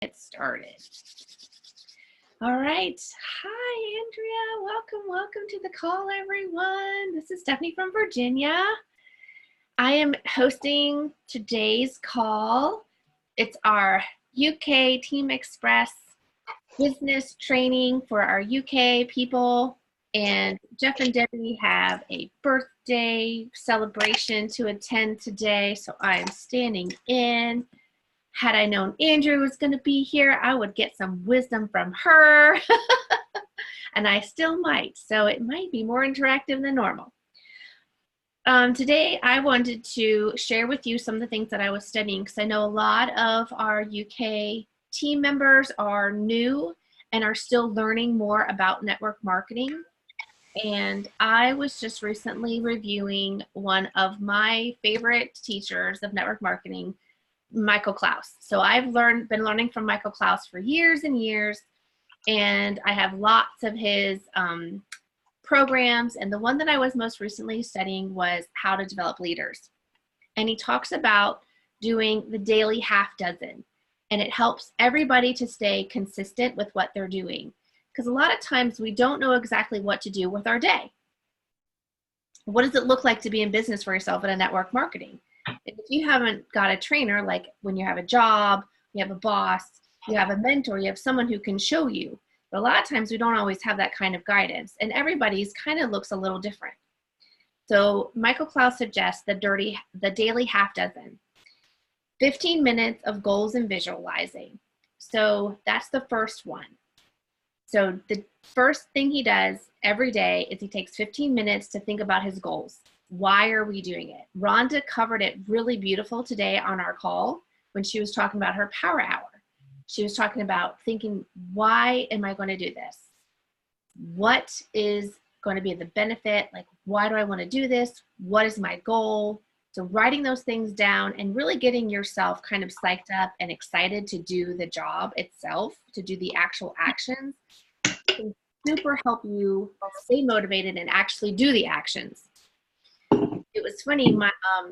Get started. All right. Hi, Andrea. Welcome to the call, everyone. This is Stephanie from Virginia. I am hosting today's call. It's our UK Team Express business training for our UK people. And Jeff and Debbie have a birthday celebration to attend today, so I am standing in. Had I known Andrew was going to be here, I would get some wisdom from her, and I still might, so it might be more interactive than normal. Today, I wanted to share with you some of the things that I was studying, because I know a lot of our UK team members are new and are still learning more about network marketing. And I was just recently reviewing one of my favorite teachers of network marketing, Michael Clouse. So I've been learning from Michael Clouse for years and years, and I have lots of his programs, and the one that I was most recently studying was how to develop leaders. And he talks about doing the daily half dozen, and it helps everybody to stay consistent with what they're doing, because a lot of times we don't know exactly what to do with our day. What does it look like to be in business for yourself in a network marketing? If you haven't got a trainer, like when you have a job, you have a boss, you have a mentor, you have someone who can show you. But a lot of times we don't always have that kind of guidance, and everybody's kind of looks a little different. So Michael Clouse suggests the daily half dozen, 15 minutes of goals and visualizing. So that's the first one. So the first thing he does every day is he takes 15 minutes to think about his goals. Why are we doing it? Rhonda covered it really beautiful today on our call when she was talking about her power hour. She was talking about thinking, why am I going to do this? What is going to be the benefit? Like, why do I want to do this? What is my goal? So writing those things down and really getting yourself kind of psyched up and excited to do the job itself, to do the actual actions, can super help you stay motivated and actually do the actions. It was funny,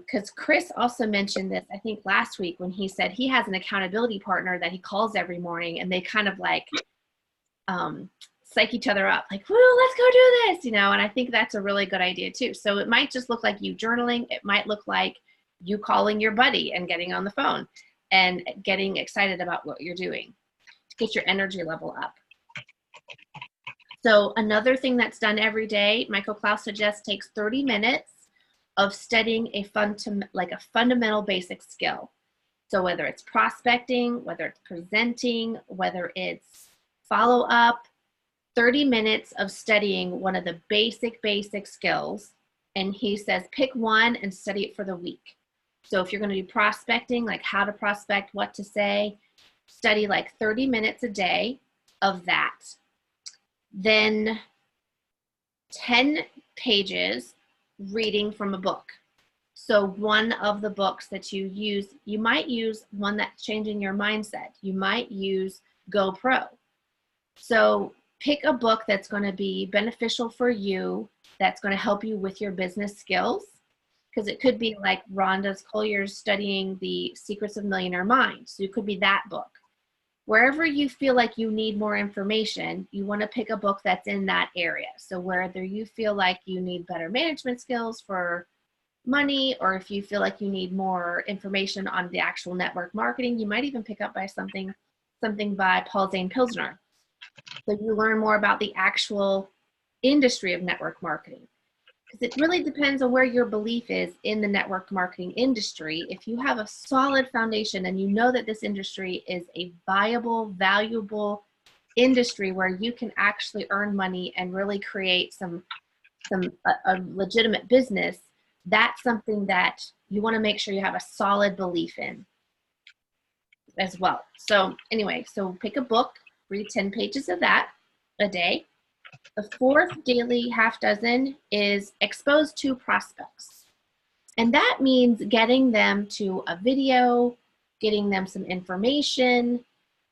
because Chris also mentioned this, I think last week, when he said he has an accountability partner that he calls every morning, and they kind of like psych each other up, like, woo, let's go do this, and I think that's a really good idea too. So it might just look like you journaling. It might look like you calling your buddy and getting on the phone and getting excited about what you're doing to get your energy level up. So another thing that's done every day, Michael Clouse suggests, takes 30 minutes of studying a fundamental basic skill. So whether it's prospecting, whether it's presenting, whether it's follow-up, 30 minutes of studying one of the basic skills. And he says pick one and study it for the week. So if you're going to do prospecting, like how to prospect, what to say, study like 30 minutes a day of that. Then 10 pages reading from a book. So one of the books that you use, you might use one that's changing your mindset. You might use GoPro. So pick a book that's going to be beneficial for you, that's going to help you with your business skills, because it could be like Rhonda Collier's studying The Secrets of Millionaire Mind. So it could be that book. Wherever you feel like you need more information, you want to pick a book that's in that area. So whether you feel like you need better management skills for money, or if you feel like you need more information on the actual network marketing, you might even pick up by something by Paul Zane Pilsner. So you learn more about the actual industry of network marketing. Because it really depends on where your belief is in the network marketing industry. If you have a solid foundation and you know that this industry is a viable, valuable industry where you can actually earn money and really create a legitimate business, that's something that you want to make sure you have a solid belief in as well. So anyway, so pick a book, read 10 pages of that a day. The fourth daily half dozen is expose to prospects. And that means getting them to a video, getting them some information.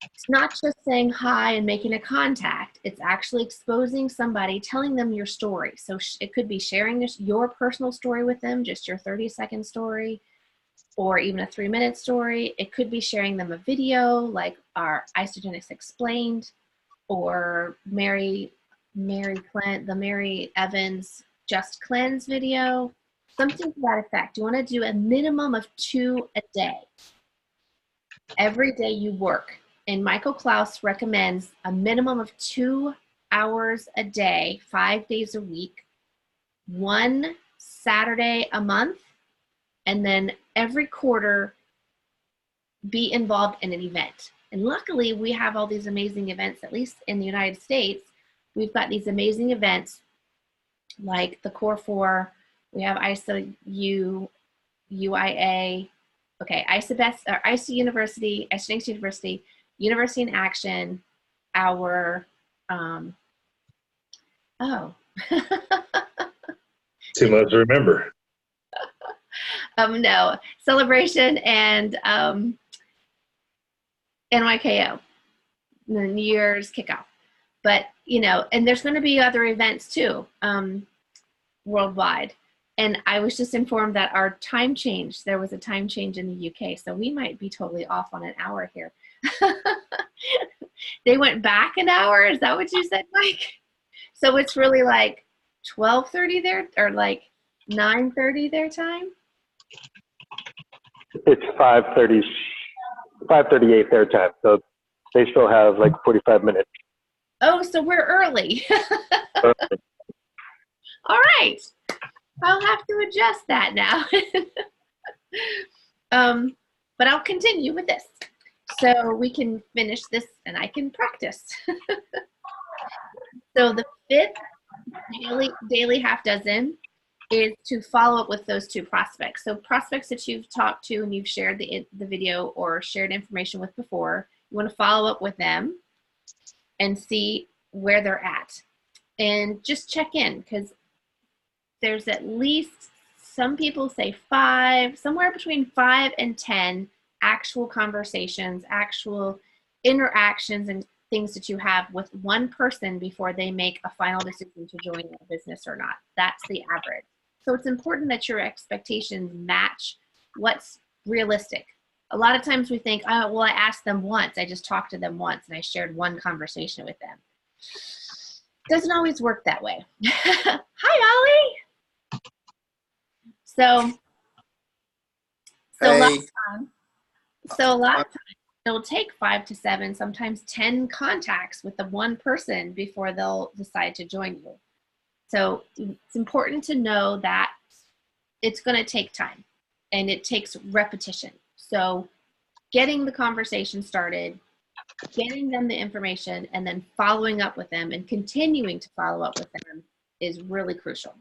It's not just saying hi and making a contact. It's actually exposing somebody, telling them your story. So it could be sharing your personal story with them, just your 30-second story. or even a 3-minute story. It could be sharing them a video like our Isogenics Explained, or the Mary Evans Just Cleanse video, something to that effect. You want to do a minimum of 2 a day. Every day you work. And Michael Clouse recommends a minimum of 2 hours a day, 5 days a week, 1 Saturday a month, and then every quarter be involved in an event. And luckily, we have all these amazing events, at least in the United States. We've got these amazing events like the Core 4, we have ISO UIA, okay, ISOBEST, or ISO University, Isogenics University, University in Action, our, oh. Too much to remember. No, Celebration and NYKO, the New Year's kickoff. But, you know, and there's going to be other events too, worldwide. And I was just informed that our time change, there was a time change in the UK, so we might be totally off on an hour here. They went back an hour, is that what you said, Mike? So it's really like 12:30 there, or like 9:30 their time? It's 5:38 their time, so they still have like 45 minutes. Oh, so we're early. All right. I'll have to adjust that now. But I'll continue with this so we can finish this and I can practice. So the 5th daily half dozen is to follow up with those 2 prospects. So prospects that you've talked to and you've shared the video or shared information with before, you want to follow up with them and see where they're at. And just check in, because there's at least, some people say 5, somewhere between 5 and 10 actual conversations, actual interactions and things that you have with one person before they make a final decision to join your business or not. That's the average. So it's important that your expectations match what's realistic. A lot of times we think, oh, well, I asked them once, I just talked to them once and I shared one conversation with them. Doesn't always work that way. Hi, Ollie. So Hey. a lot of times it'll take 5 to 7, sometimes 10 contacts with the one person before they'll decide to join you. So it's important to know that it's going to take time and it takes repetition. So getting the conversation started, getting them the information, and then following up with them and continuing to follow up with them is really crucial.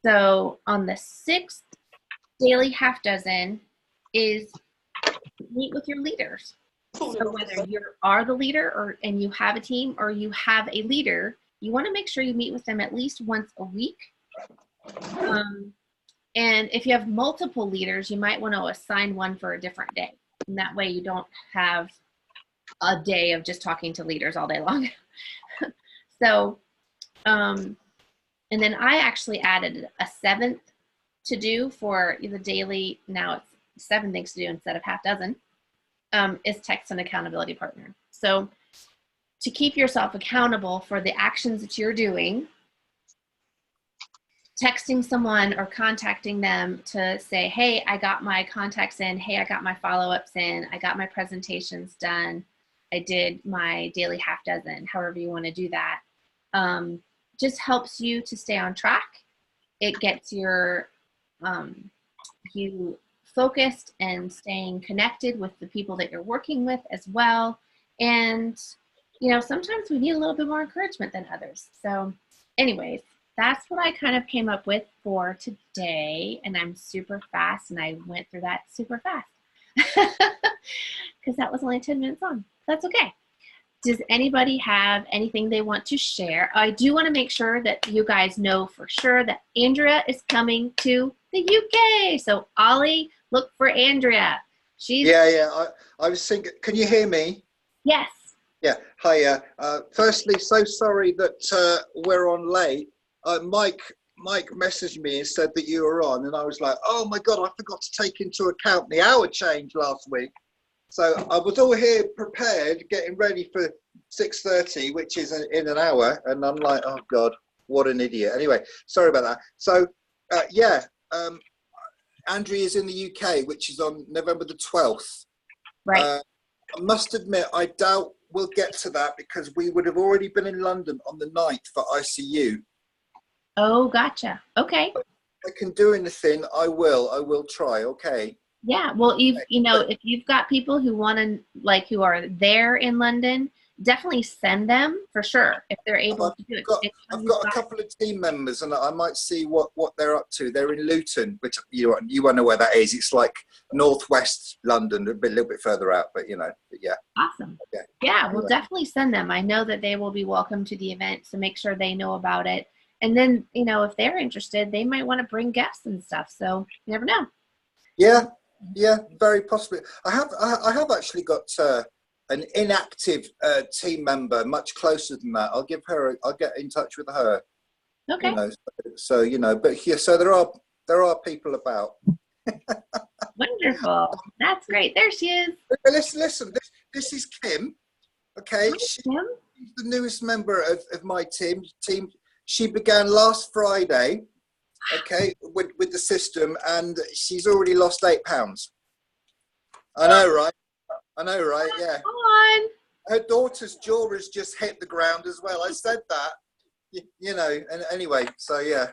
So on the 6th daily half dozen is meet with your leaders. So whether you are the leader and you have a team, or you have a leader, you want to make sure you meet with them at least once a week. And if you have multiple leaders, you might want to assign one for a different day. And that way you don't have a day of just talking to leaders all day long. So, and then I actually added a 7th to do for the daily, now it's 7 things to do instead of half dozen, is text and accountability partner. So to keep yourself accountable for the actions that you're doing, texting someone or contacting them to say, hey, I got my contacts in, hey, I got my follow-ups in, I got my presentations done, I did my daily half dozen, however you want to do that. Just helps you to stay on track. It gets your you focused and staying connected with the people that you're working with as well. And, you know, sometimes we need a little bit more encouragement than others. So anyways, that's what I kind of came up with for today. And I'm super fast, and I went through that super fast because that was only 10 minutes long. That's okay. Does anybody have anything they want to share? I do want to make sure that you guys know for sure that Andrea is coming to the UK. So Ollie, look for Andrea. She's Yeah. I was thinking, can you hear me? Yes. Yeah. Hiya. Firstly, so sorry that we're on late. Mike Mike messaged me and said that you were on, and I was like, oh my God, I forgot to take into account the hour change last week. So I was all here prepared, getting ready for 6:30, which is in an hour, and I'm like, oh God, what an idiot. Anyway, sorry about that. So Andrea is in the UK, which is on November the 12th. Right. I must admit, I doubt we'll get to that because we would have already been in London on the 9th for ICU. Oh, gotcha. Okay. If I can do anything, I will try. Okay. Yeah. Well, if you've got people who want to, like, who are there in London, definitely send them for sure if they're able to do it. I've got a couple of team members, and I might see what they're up to. They're in Luton, which you won't know where that is. It's like northwest London, a little bit further out, but yeah. Awesome. Yeah, we'll definitely send them. I know that they will be welcome to the event, so make sure they know about it. And then, if they're interested, they might want to bring guests and stuff. So you never know. Yeah, very possibly. I have actually got an inactive team member, much closer than that. I'll get in touch with her. Okay. So but yeah, so there are people about. Wonderful. That's great. There she is. Listen. This is Kim. Okay, she's the newest member of my team. She began last Friday. Okay, with the system, and she's already lost 8 pounds. I know, right? Yeah. Come on. Her daughter's jaw has just hit the ground as well. I said that, and anyway, so yeah.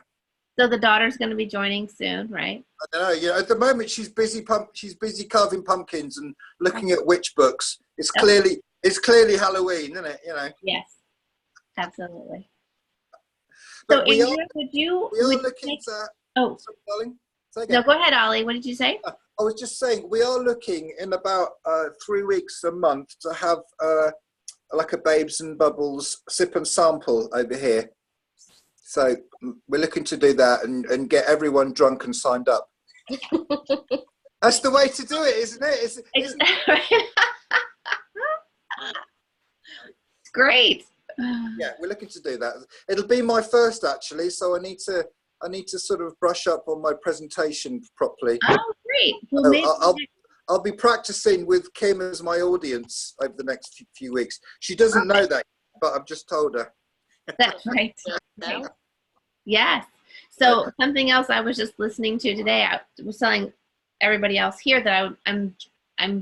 So the daughter's going to be joining soon, right? I don't know. At the moment, she's busy carving pumpkins and looking at witch books. It's clearly Halloween, isn't it? Yes, absolutely. So, Andrea, we are looking at. Oh, sorry, darling. No, go ahead, Ollie. What did you say? I was just saying, we are looking in about 3 weeks, a month, to have like a Babes and Bubbles sip and sample over here. So we're looking to do that and get everyone drunk and signed up. That's the way to do it, isn't it? Isn't it? It's great. Yeah, we're looking to do that. It'll be my first, actually, so I need to sort of brush up on my presentation properly. Oh, great. Well, I'll be practicing with Kim as my audience over the next few weeks. She doesn't know that, but I've just told her. That's right. Yes. So something else I was just listening to today, I was telling everybody else here that I'm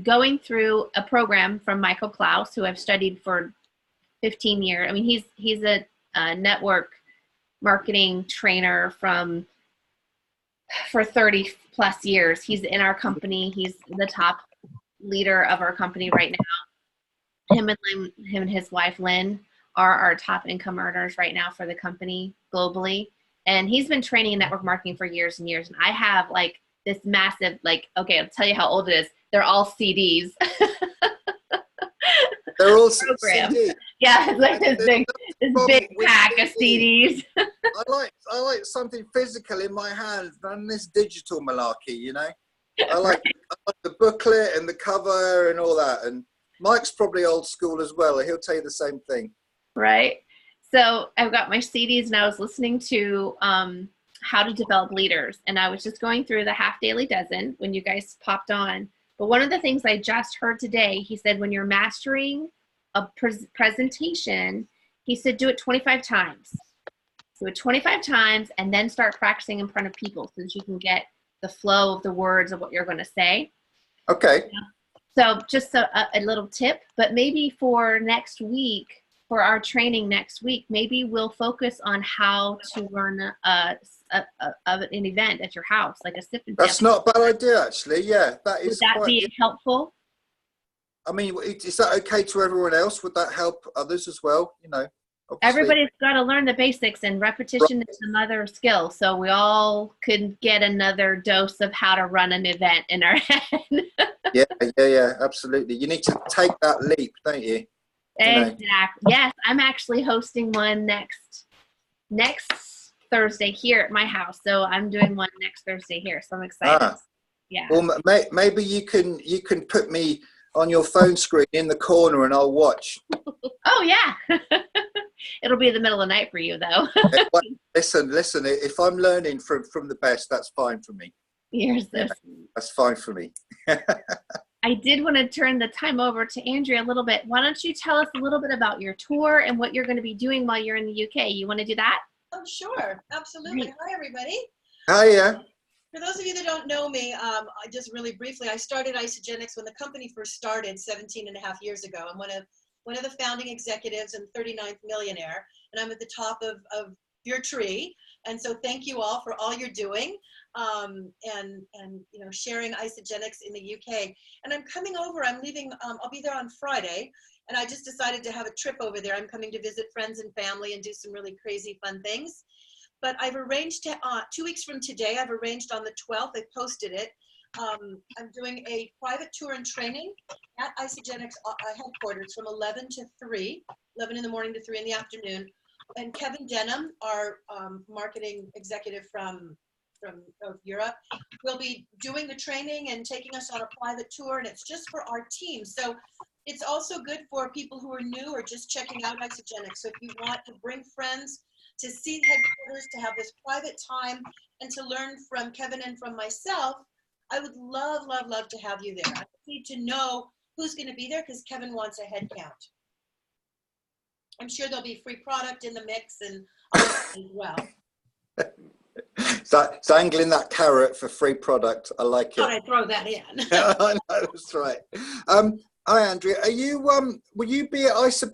going through a program from Michael Clouse, who I've studied for 15 years. I mean, he's a network marketing trainer for 30 plus years. He's in our company. He's the top leader of our company right now. Him and his wife Lynn are our top income earners right now for the company globally. And he's been training in network marketing for years and years. And I have like this massive, okay, I'll tell you how old it is. They're all CDs. They're all program. CDs. Yeah, it's like this big pack of CDs. I like something physical in my hands than this digital malarkey, I like the booklet and the cover and all that. And Mike's probably old school as well. He'll tell you the same thing. Right. So I've got my CDs, and I was listening to How to Develop Leaders. And I was just going through the Half Daily Dozen when you guys popped on. But one of the things I just heard today, he said, when you're mastering a presentation, he said, do it 25 times. Do it 25 times and then start practicing in front of people so that you can get the flow of the words of what you're going to say. Okay. So just a little tip, but maybe for next week, for our training next week, maybe we'll focus on how to run an event at your house, like a sip and That's sample. not a bad idea, actually. Yeah, that is. Would that be helpful? I mean, is that okay to everyone else? Would that help others as well? Obviously. Everybody's got to learn the basics, and repetition is the mother of skill. So we all could get another dose of how to run an event in our head. Yeah, absolutely. You need to take that leap, don't you? Exactly. Yes, I'm actually hosting one next Thursday here at my house. So I'm doing one next Thursday here. So I'm excited. Yeah. Well, maybe you can put me on your phone screen in the corner, and I'll watch. Oh yeah. It'll be the middle of the night for you though. Listen. If I'm learning from the best, that's fine for me. You're so Yeah, sweet. that's fine for me. I did want to turn the time over to Andrea a little bit. Why don't you tell us a little bit about your tour and what you're going to be doing while you're in the UK? You want to do that? Oh, sure. Absolutely. Great. Hi, everybody. Hiya. For those of you that don't know me, just really briefly, I started Isagenix when the company first started 17 and a half years ago. I'm one of the founding executives and 39th millionaire, and I'm at the top of your tree. And so thank you all for all you're doing, and you know, sharing Isagenix in the UK. And I'm coming over. I'm leaving. I'll be there on Friday, and I just decided to have a trip over there. I'm coming to visit friends and family and do some really crazy fun things. But I've arranged to, 2 weeks from today, I've arranged on the 12th, I posted it. I'm doing a private tour and training at Isagenix headquarters from 11 to 3, 11 in the morning to 3 in the afternoon. And Kevin Denham, our marketing executive from Europe, will be doing the training and taking us on a private tour, and it's just for our team. So it's also good for people who are new or just checking out Isagenix. So if you want to bring friends to see headquarters, to have this private time, and to learn from Kevin and from myself, I would love, love, love to have you there. I need to know who's going to be there because Kevin wants a head count. I'm sure there'll be free product in the mix and as well. So angling that carrot for free product, I like it. Thought I'd throw that in. I know, that's right. Hi, Andrea. Are you will you be at ISA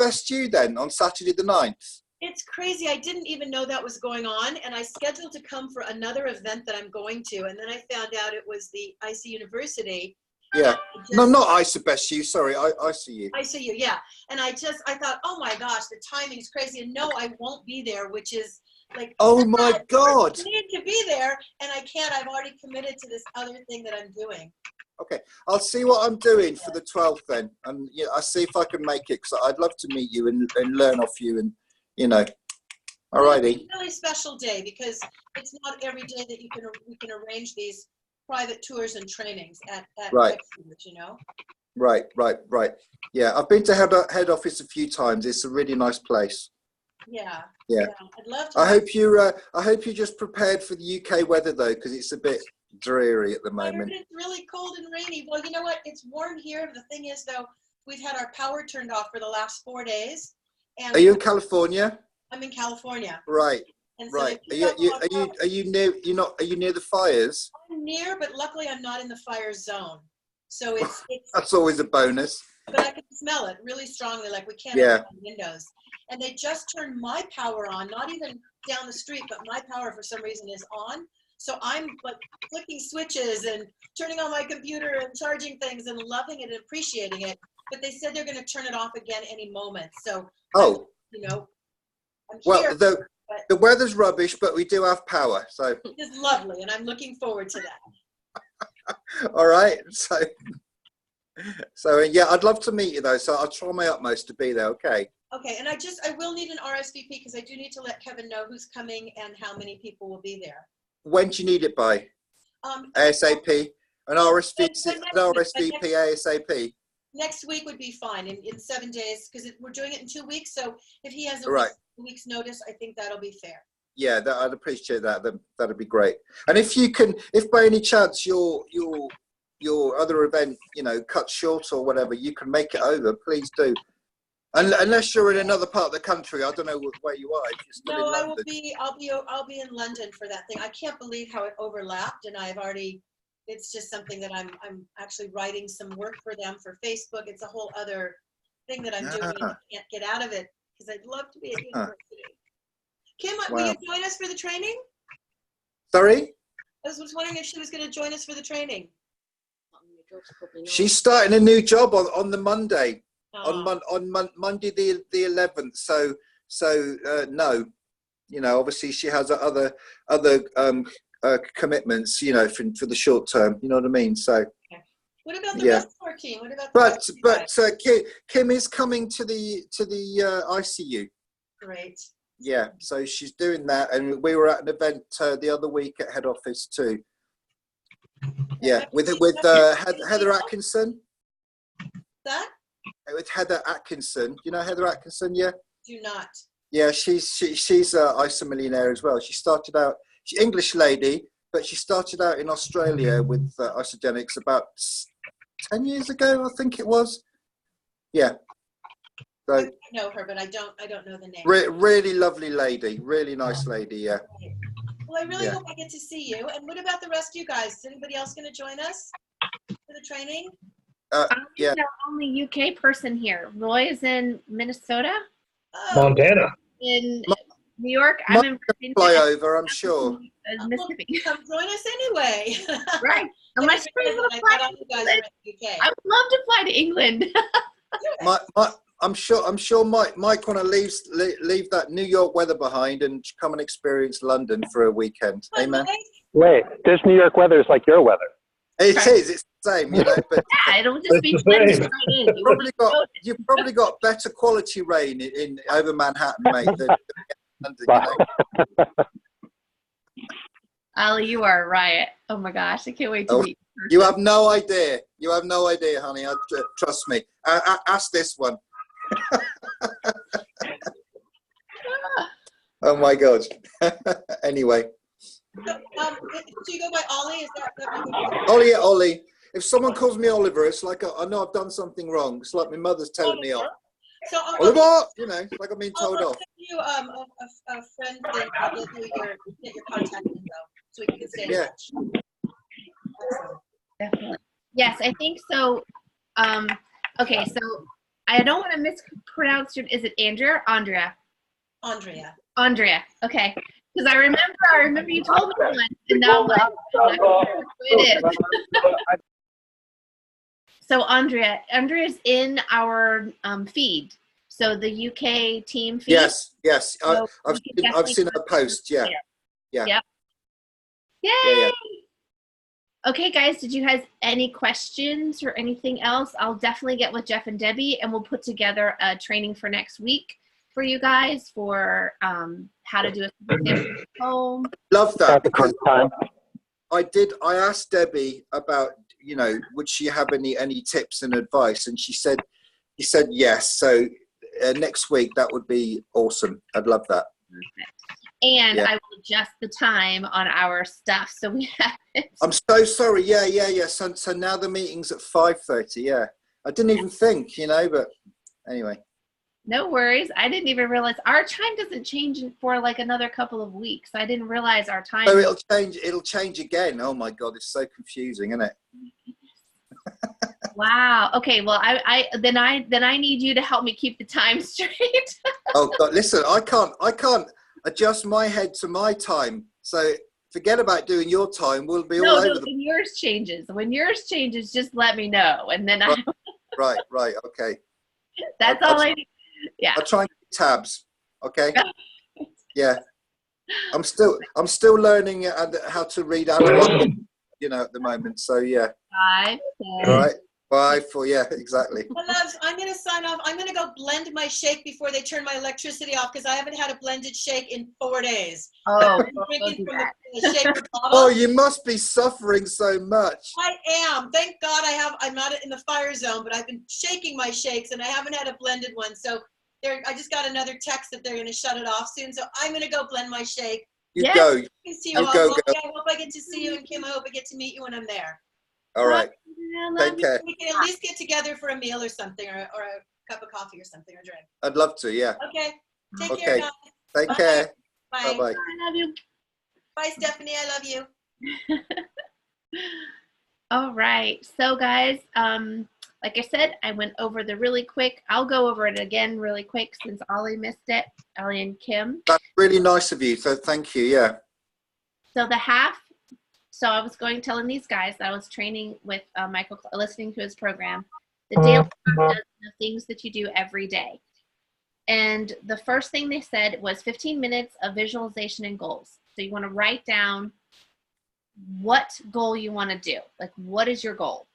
then on Saturday the 9th? It's crazy. I didn't even know that was going on, and I scheduled to come for another event that I'm going to, and then I found out it was the IC University. Yeah. No, not ISA sorry, ICU. ICU, yeah. And I thought, oh my gosh, the timing's crazy, and no, I won't be there, which is like, oh my God. I need to be there, and I can't. I've already committed to this other thing that I'm doing. Okay, I'll see what I'm doing for the 12th then, and yeah, I'll see if I can make it, because I'd love to meet you and learn off you, and you know. Alrighty. It's a really special day because it's not every day that we can arrange these private tours and trainings at right. You know. Right. Yeah, I've been to head office a few times. It's a really nice place. Yeah. Yeah. I'd love to. I hope you're just prepared for the UK weather though, because it's a bit dreary at the moment. It's really cold and rainy. Well, you know what? It's warm here. The thing is, though, we've had our power turned off for the last 4 days. And are you in California? I'm in California. Right. And so right. Are you near? Are you near the fires? I'm near, but luckily I'm not in the fire zone. So it's that's always a bonus. But I can smell it really strongly, like we can't open windows. And they just turned my power on, not even down the street, but my power for some reason is on. So I'm like flicking switches and turning on my computer and charging things and loving it and appreciating it. But they said they're going to turn it off again any moment. So, you know, I'm here. Well, the weather's rubbish, but we do have power. So it's lovely, and I'm looking forward to that. All right. So yeah, I'd love to meet you though. So I'll try my utmost to be there. Okay. Okay, and I will need an RSVP because I do need to let Kevin know who's coming and how many people will be there. When do you need it by? ASAP. An RSVP ASAP. Next week would be fine in 7 days because we're doing it in 2 weeks. So if he has a week's notice, I think that'll be fair. Yeah, I'd appreciate that. That'd be great. And if you can, if by any chance your other event, you know, cut short or whatever, you can make it over, please do. Unless you're in another part of the country, I don't know where you are. If you're still in London. I'll be in London for that thing. I can't believe how it overlapped, and I've already. It's just something that I'm actually writing some work for them for Facebook. It's a whole other thing that I'm doing, and I can't get out of it because I'd love to be at university. Kim, will you join us for the training? Sorry? I was wondering if she was going to join us for the training. She's starting a new job on the Monday. On Monday the 11th. So no, you know, obviously she has other commitments, you know, for the short term. You know what I mean? So. Okay. What about the rest of our team? What about Kim is coming to the ICU. Great. Yeah, so she's doing that, and we were at an event the other week at head office too. Yeah, with Heather Atkinson. that? With Heather Atkinson. You know Heather Atkinson? Yeah. Do not. Yeah, she's Isomillionaire as well. She started out, she's English lady, but she started out in Australia with Isogenics about 10 years ago, I think it was. Yeah. So I know her, but I don't know the name. really lovely lady, really nice lady. Yeah. Well, I really hope I get to see you. And what about the rest of you guys? Is anybody else going to join us for the training? I'm Yeah. the only UK person here. Roy is in Minnesota. Oh, Montana. In New York, I'm in Virginia. Fly over, I'm sure. Mississippi. come join us anyway. Right. Unless you're able to I fly thought all to you guys were England. in the UK. I would love to fly to England. I'm sure Mike want to leave that New York weather behind and come and experience London for a weekend. Amen. Wait, this New York weather is like your weather. It is. It's the same, you know. But Yeah, it'll just be It's the blended same. right in. you've probably got better quality rain in over Manhattan, mate, than London. You know? Ali, you are a riot. Oh my gosh, I can't wait to Oh, meet you. You have no idea. You have no idea, honey. Trust me. Ask this one. Oh my God. Anyway. So you go by Ollie? Is that what you go by? Ollie, Ollie. If someone calls me Oliver, it's like I know I've done something wrong. It's like my mother's telling me off. So Oliver, you know, like I'm being told I'll off. send you a friend thing. I'll get your contact info so we can stay in Yeah. touch. Definitely. Yes, I think so. Okay, so I don't want to mispronounce your, is it Andrea or Andrea? Andrea. Andrea, okay. Because I remember you told me once, and now I'm not sure who it is. So Andrea's in our feed. So the UK team feed. Yes. So I've seen her post. Yeah. Yep. Yay! Yeah. Okay, guys, did you guys any questions or anything else? I'll definitely get with Jeff and Debbie, and we'll put together a training for next week for you guys for how to do a at home. Love that At the because current time. I asked Debbie about, you know, would she have any tips and advice, and she said yes. So next week that would be awesome. I'd love that. And Yeah. I will adjust the time on our stuff so we have it. I'm so sorry. Yeah. So now the meeting's at 5:30. Yeah. I didn't even think, you know, but anyway. No worries. I didn't even realize our time doesn't change for like another couple of weeks. I didn't realize our time. So it'll change again. Oh my God, it's so confusing, isn't it? Wow. Okay. Well, I need you to help me keep the time straight. Oh God, listen, I can't adjust my head to my time. So forget about doing your time. We'll be all over the. When yours changes, just let me know, and then Right. Okay. That's all I need. Yeah. I'll try and keep tabs. Okay. Yeah. I'm still learning how to read analog, you know, at the moment. So yeah. 5, 10. All right. 5, 4. Yeah, exactly. Well, loves, I'm going to sign off. I'm going to go blend my shake before they turn my electricity off because I haven't had a blended shake in 4 days. Oh, I'm drinking from the shaker bottle. Oh, you must be suffering so much. I am. Thank God I'm not in the fire zone, but I've been shaking my shakes and I haven't had a blended one. So I just got another text that they're going to shut it off soon. So I'm going to go blend my shake. You go. I can see you all. Go, Okay, girl. I hope I get to see you, and Kim, I hope I get to meet you when I'm there. All right. Take care. We can at least get together for a meal or something, or a cup of coffee or something, or drink. I'd love to. Yeah. Okay. Take Okay. care, guys. Take Bye. care. Bye. Bye. I love you. Bye, Stephanie. I love you. All right. So guys, like I said, I went over the really quick. I'll go over it again really quick since Ollie missed it. Ollie and Kim. That's really nice of you. So thank you. Yeah. So the half. So I was telling these guys that I was training with Michael, listening to his program, the daily practice, the things that you do every day. And the first thing they said was 15 minutes of visualization and goals. So you want to write down what goal you want to do. Like, what is your goal?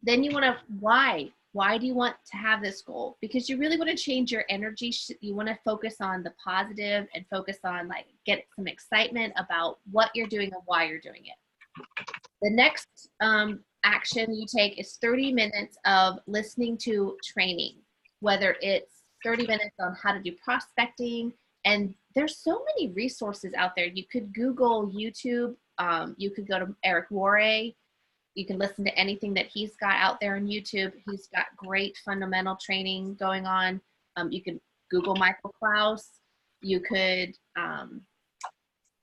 Then you want to, why? Why do you want to have this goal? Because you really want to change your energy. You want to focus on the positive and focus on like get some excitement about what you're doing and why you're doing it. The next action you take is 30 minutes of listening to training, whether it's 30 minutes on how to do prospecting. And there's so many resources out there. You could Google YouTube. You could go to Eric Worre. You can listen to anything that he's got out there on YouTube. He's got great fundamental training going on. You could Google Michael Clouse. You could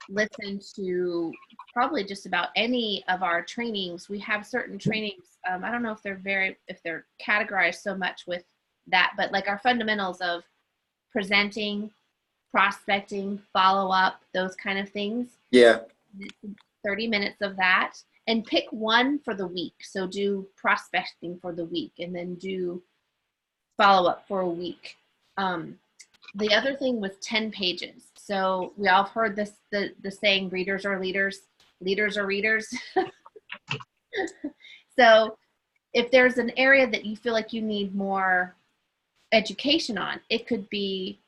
listen to probably just about any of our trainings. We have certain trainings. I don't know if they're categorized so much with that, but like our fundamentals of presenting, prospecting, follow up, those kind of things. Yeah. 30 minutes of that, and pick one for the week. So do prospecting for the week and then do follow up for a week. The other thing was 10 pages. So we all have heard this, the saying, readers are leaders, leaders are readers. So if there's an area that you feel like you need more education on, it could be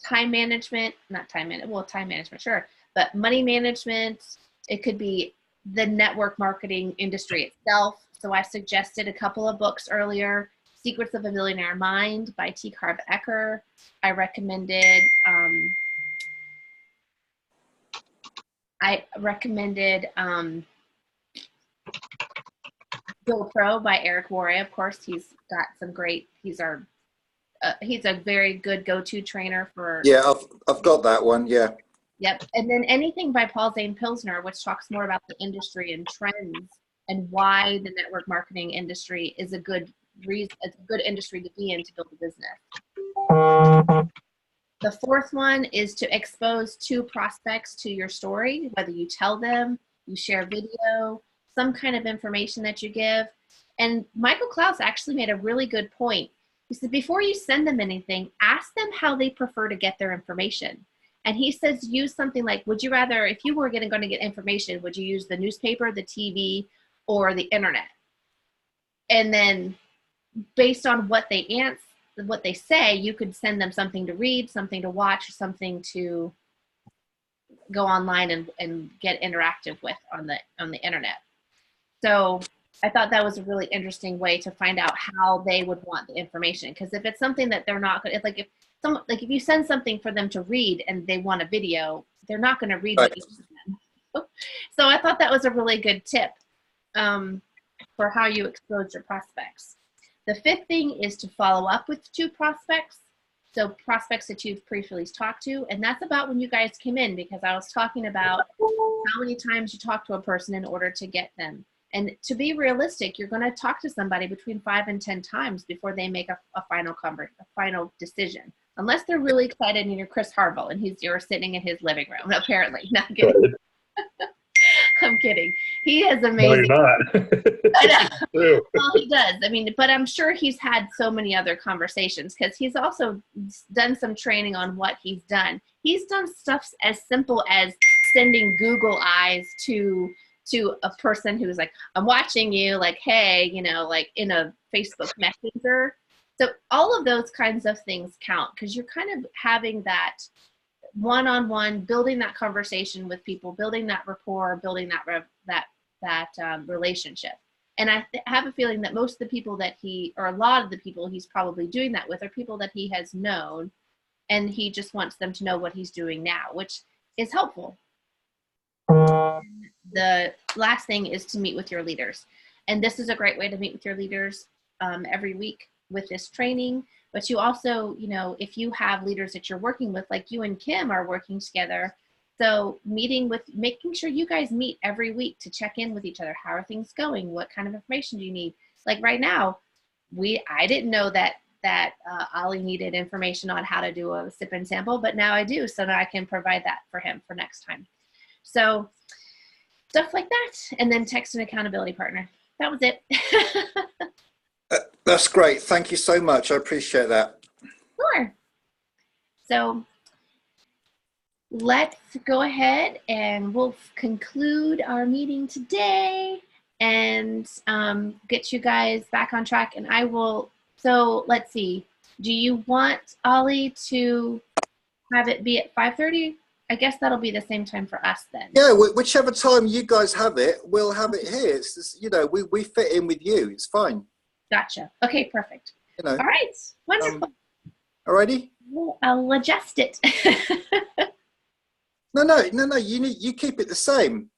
time management, time management, sure, but money management. It could be the network marketing industry itself. So I suggested a couple of books earlier. Secrets of a Millionaire Mind by T. Harv Eker. I recommended GoPro by Eric Worre. Of course, he's got some great, he's a very good go-to trainer for. Yeah, I've got that one. Yeah. Yep. And then anything by Paul Zane Pilsner, which talks more about the industry and trends and why the network marketing industry is a good industry to be in to build a business. The fourth one is to expose two prospects to your story, whether you tell them, you share video, some kind of information that you give. And Michael Clouse actually made a really good point. He said, before you send them anything, ask them how they prefer to get their information. And he says, use something like, would you rather, if you were going to get information, would you use the newspaper, the TV, or the internet? And then based on what they say, you could send them something to read, something to watch, something to go online and get interactive with on the internet. So I thought that was a really interesting way to find out how they would want the information. Because if it's something that they're not going to, if you send something for them to read and they want a video, they're not going to read what you send them. So I thought that was a really good tip for how you expose your prospects. The fifth thing is to follow up with two prospects. So prospects that you've previously talked to, and that's about when you guys came in, because I was talking about how many times you talk to a person in order to get them. And to be realistic, you're going to talk to somebody between 5 and 10 times before they make a final decision, unless they're really excited and you're Chris Harville and you're sitting in his living room. Apparently, not kidding. I'm kidding. He is amazing. No, you're not. I know. Well, he does. I mean, but I'm sure he's had so many other conversations because he's also done some training on what he's done. He's done stuff as simple as sending Google eyes to a person who's like, I'm watching you, like, hey, like in a Facebook Messenger. So all of those kinds of things count because you're kind of having that one-on-one, building that conversation with people, building that rapport, building that relationship. And I have a feeling that most of the people or a lot of the people he's probably doing that with are people that he has known, and he just wants them to know what he's doing now, which is helpful. The last thing is to meet with your leaders. And this is a great way to meet with your leaders every week with this training. But you also, if you have leaders that you're working with, like you and Kim are working together, so making sure you guys meet every week to check in with each other. How are things going? What kind of information do you need? Like right now, I didn't know that Ollie needed information on how to do a sip and sample, but now I do, so now I can provide that for him for next time. So stuff like that, and then text an accountability partner. That was it. That's great. Thank you so much. I appreciate that. Sure. So let's go ahead and we'll conclude our meeting today and get you guys back on track. And so let's see. Do you want Ollie to have it be at 5:30 I guess that'll be the same time for us then. Yeah, whichever time you guys have it, we'll have it here. It's just, you know, we fit in with you. It's fine. Gotcha. Okay, perfect. You know. All right. Wonderful. Alrighty. Well, I'll adjust it. No. You keep it the same.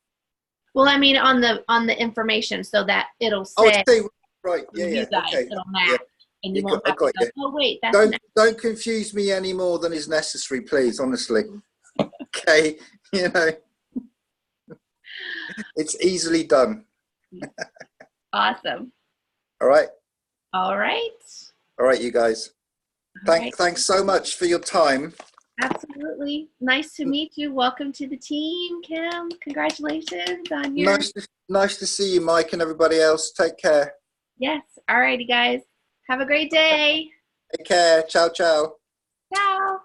Well, I mean on the information so that it'll say. Oh, see, right. Yeah, you guys, okay. it'll match, Yeah. and you won't have to go, oh wait, that's Don't confuse me any more than is necessary, please. Honestly. Okay, you know, it's easily done. Awesome. All right. All right, You guys. Thanks so much for your time. absolutely. Nice to meet you. Welcome to the team, Kim. Congratulations on your. Nice to see you, Mike, and everybody else. Take care. Yes. All righty, guys. Have a great day. Take care. Ciao, ciao. Ciao.